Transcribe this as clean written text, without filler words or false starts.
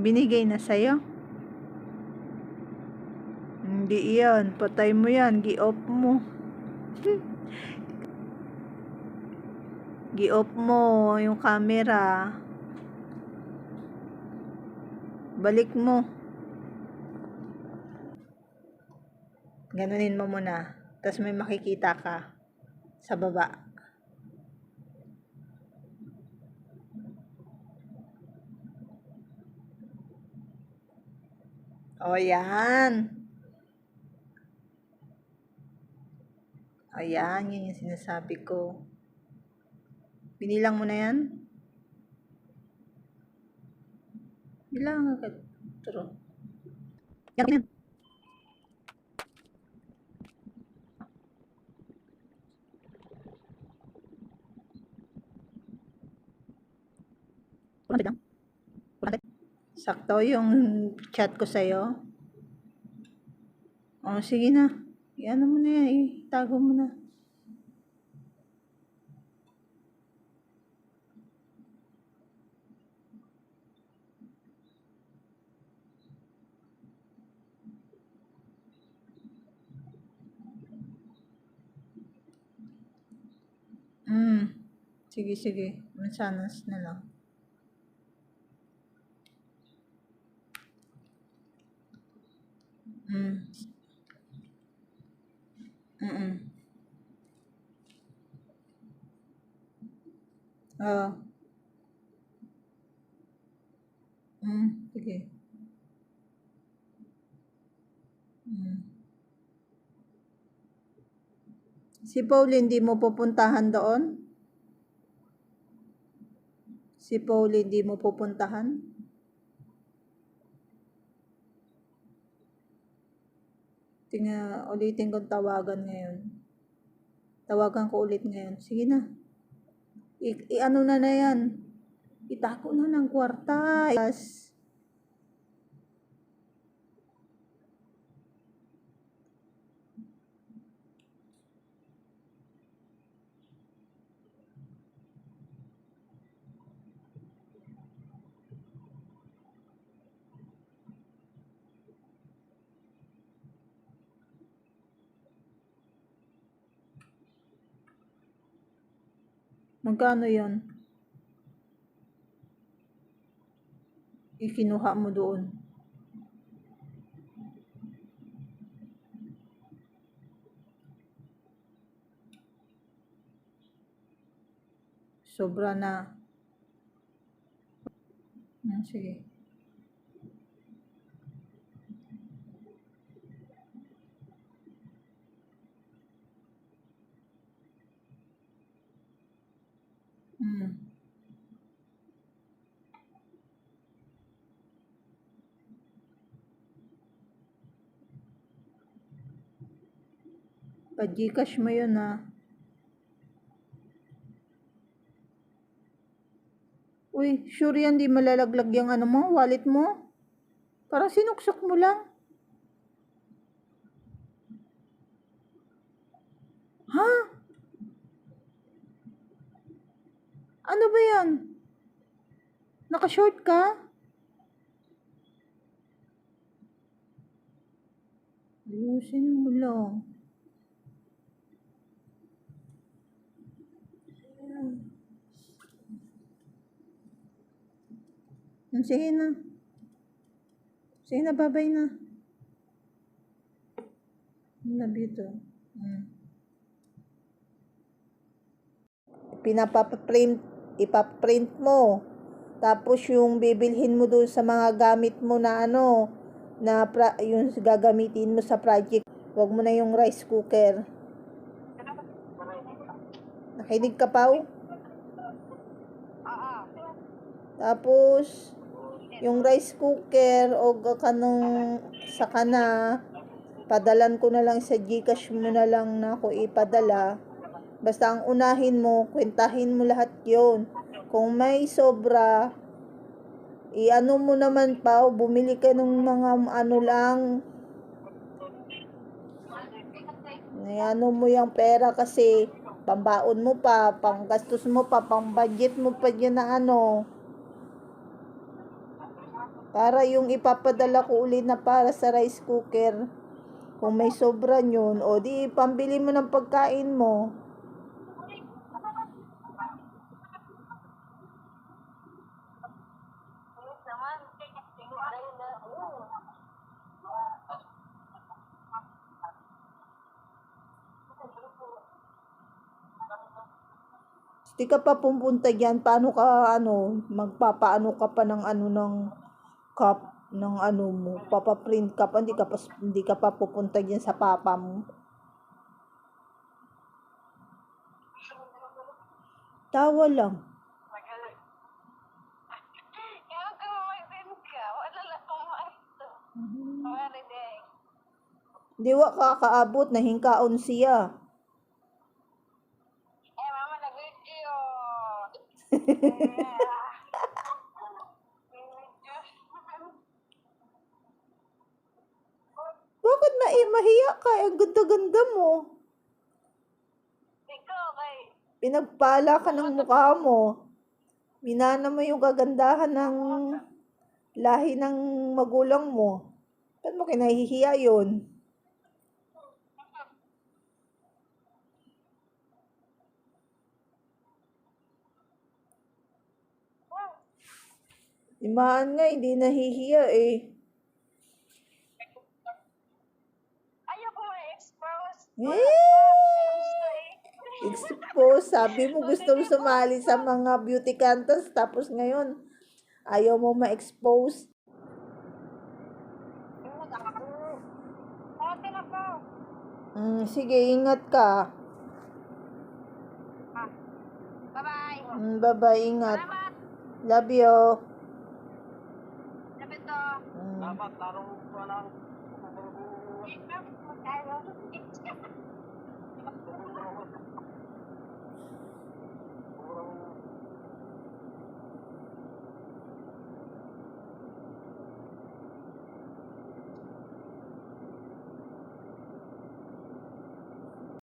Binigay na sa'yo? Hindi yan. Patay mo yan. Gi-off mo. Gi-off mo yung camera. Balik mo. Ganunin mo muna. Tapos may makikita ka sa baba. O, yan. Ayan, yun yung sinasabi ko. Binilang mo na yan? Bilang agad. Turo. Yan, yan. Lang. Sakto yung chat ko sa'yo. O, sige na. Iano mo na yan, itago mo na. Sige, sige. Mansanas na lang. Oo. Sige. Si Paul hindi mo pupuntahan doon? Si Paul hindi mo pupuntahan? Ulitin kong tawagan ngayon. Tawagan ko ulit ngayon. Sige na. I-ano na yan. Itako na ng kwarta. Magkano yon? Ikinuha mo doon. Sobra na. Sige. Pa-Gcash mo yun, ha? Uy, sure yan di malalaglag yung ano mo, wallet mo? Parang sinuksok mo lang. Ha? Ano ba yan? Naka-short ka? Ayusin mo lang. Sige na. Sige na, babay na. Love you too. Ipaprint mo. Tapos yung bibilhin mo doon sa mga gamit mo na yung gagamitin mo sa project. Huwag mo na yung rice cooker. Nakinig ka, Pao? Tapos yung rice cooker o kanong saka na padalan ko na lang sa Gcash mo na lang na ako ipadala. Basta ang unahin mo, kwentahin mo lahat yon. Kung may sobra, i-ano mo naman, pa, bumili ka ng mga lang. Ano mo yung pera kasi pambaon mo pa, panggastos mo pa, pang budget mo pa dyan na Para yung ipapadala ko uli na para sa rice cooker, kung may sobra yun, o di pambili mo ng pagkain mo. Di ka pa pupunta dyan, paano ka, magpapaano ka pa ng ng cup, ng mo, papaprint ka pa, hindi ka pa pupunta dyan sa papa mo. Tawa lang. Di wa kakaabot, nahingkaon siya. Mama, nag-video. Bakit mahiya ka? Ang ganda-ganda mo. Ikaw, kay... Pinagpala ka ng mukha mo. Minana mo yung kagandahan ng lahi ng magulang mo. Ba't mo kinahihiya yun? Imaan nga, hindi nahihiya eh. Ayaw ko ma-expose. Expose, sabi mo gusto mo sumali sa mga beauty contest, tapos ngayon, ayaw mo ma-expose. Ate na po. Sige, ingat ka. Bye-bye. Bye-bye, ingat. Salamat. Love you. Lapit to. Dapat tarong pa lang